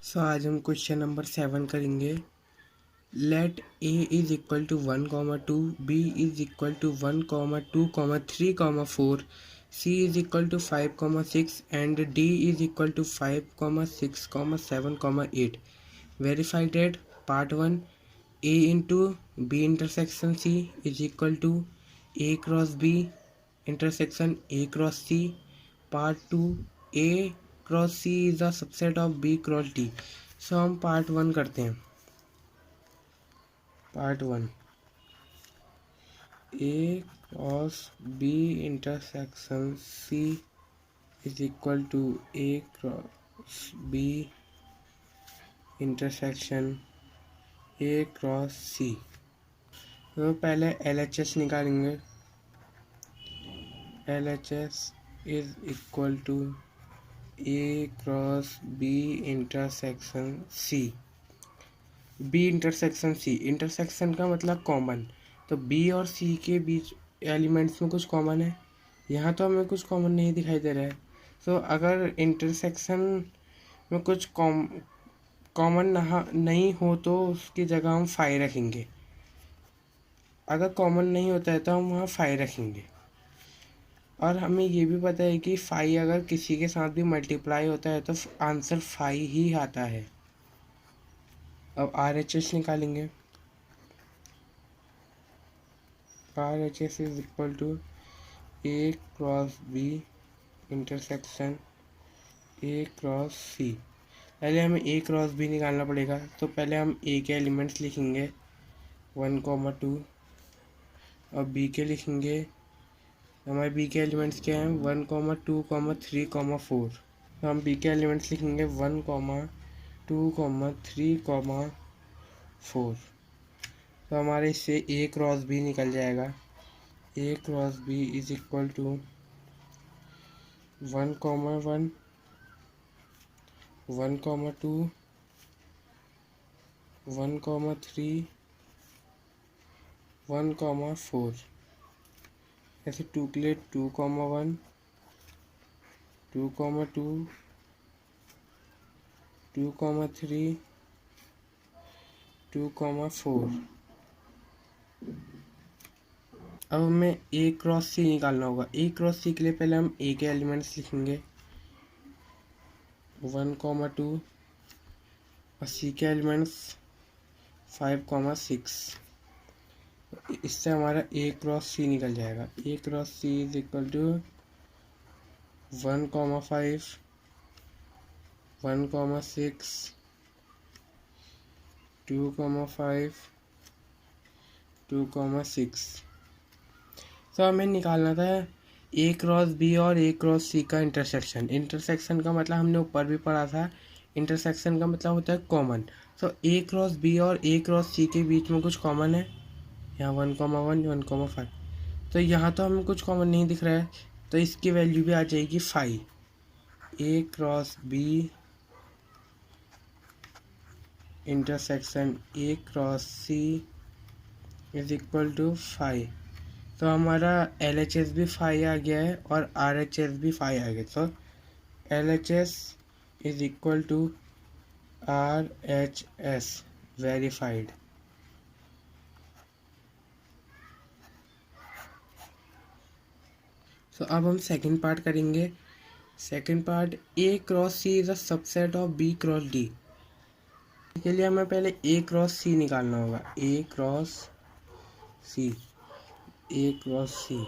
आज हम question number 7 करेंगे। Let A is equal to 1, 2, B is equal to 1, 2, 3, 4, C is equal to 5, 6 and D is equal to 5, 6, 7, 8। Verify that part 1। A into B intersection C is equal to A cross B intersection A cross C. Part 2। A cross C is the subset of B cross D. हम part 1 करते हैं। Part 1। A cross B intersection C is equal to A cross B intersection A cross C. तो पहले LHS निकालेंगे। LHS is equal to A cross B intersection C. B intersection C, intersection का मतलब common. तो B और सी के बीच elements में कुछ कॉमन है। यहाँ तो हमें कुछ कॉमन नहीं दिखाई दे रहा है। तो अगर इंटरसेक्शन में कुछ कॉमन नहीं हो तो उसकी जगह हम 5 रखेंगे। अगर कॉमन नहीं होता है तो हम वहाँ 5 रखेंगे। और हमें ये भी पता है कि 5 अगर किसी के साथ भी मल्टीप्लाई होता है तो आंसर 5 ही आता है। अब RHS निकालेंगे। RHS is equal to A cross B intersection A cross C. पहले हमें ए क्रॉस बी निकालना पड़ेगा। तो पहले हम ए के एलिमेंट्स लिखेंगे 1, 2 और बी के लिखेंगे। हमारे बी के एलिमेंट्स क्या हैं 1, 2, 3, 4। तो हम बी के एलिमेंट्स लिखेंगे 1, 2, 3, 4। तो हमारे इससे ए क्रॉस बी निकल जाएगा। A cross B is equal to 1, 1, 1, 2, 1, 3, 1, 4। ऐसे 2 के लिए 2, 1, 2, 2, 2, 3, 2, 4। अब हमें ए क्रॉस सी निकालना होगा। ए क्रॉस सी के लिए पहले हम ए के एलिमेंट्स लिखेंगे 1, 2 और सी के एलिमेंट्स 5, 6। इससे हमारा ए क्रॉस सी निकल जाएगा। A cross C is equal to 1, 5, 1, 6, 2, 5, 2, 6। तो हमें निकालना था ए क्रॉस बी और ए क्रॉस सी का इंटरसेक्शन। इंटरसेक्शन का मतलब हमने ऊपर भी पढ़ा था। इंटरसेक्शन का मतलब होता है कॉमन। तो ए क्रॉस बी और ए क्रॉस सी के बीच में कुछ कॉमन है। यहाँ 1, 1, 1, 5। तो यहाँ तो हमें कुछ कॉमन नहीं दिख रहा है। तो इसकी वैल्यू भी आ जाएगी 5। A cross B intersection A cross C is equal to 5। तो हमारा LHS भी 5 आ गया है और RHS भी 5 आ गया। तो LHS is equal to RHS verified. तो अब हम सेकंड पार्ट करेंगे। Second part A cross C is a subset of B cross D. के लिए हमें पहले ए क्रॉस सी निकालना होगा। A cross C, A cross C,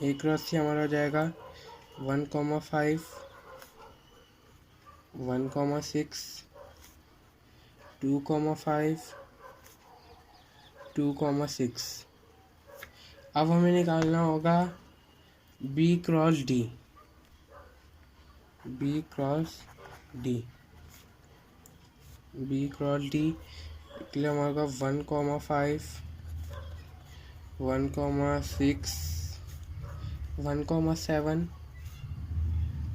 A cross C हमारा हो जाएगा 1, 5, 1, 6, 2, 5, 2, 6। अब हमें निकालना होगा B cross D. B cross D, B cross D के लिए हमारा 1, 5, 1, 6, 1, 7,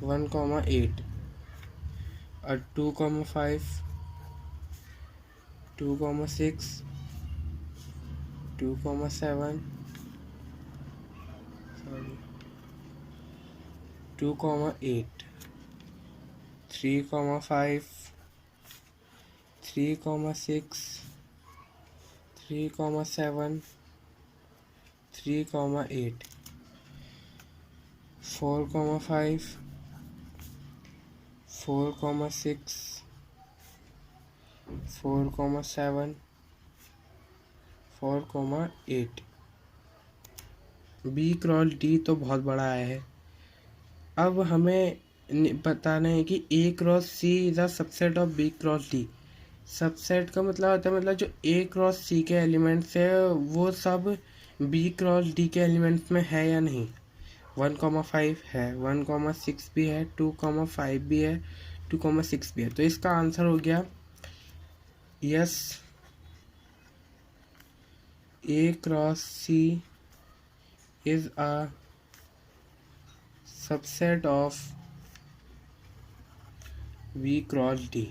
1, 8 और 2, 5, 2, 6, 2, 7, 2, 8, 3, 5, 3,6, 3,7, 3,8, 4,5, 4,6, 4,7, 4,8। बी क्रॉस डी तो बहुत बड़ा आया है। अब हमें बताना है कि A cross C is a subset of B cross D. Subset का मतलब होता है मतलब जो ए क्रॉस सी के एलिमेंट्स है वो सब बी क्रॉस डी के एलिमेंट्स में है या नहीं। 1,5 है, 1,6 भी है, 2,5 भी है, 2,6 भी है। तो इसका आंसर हो गया yes, A cross C is a subset of V cross D।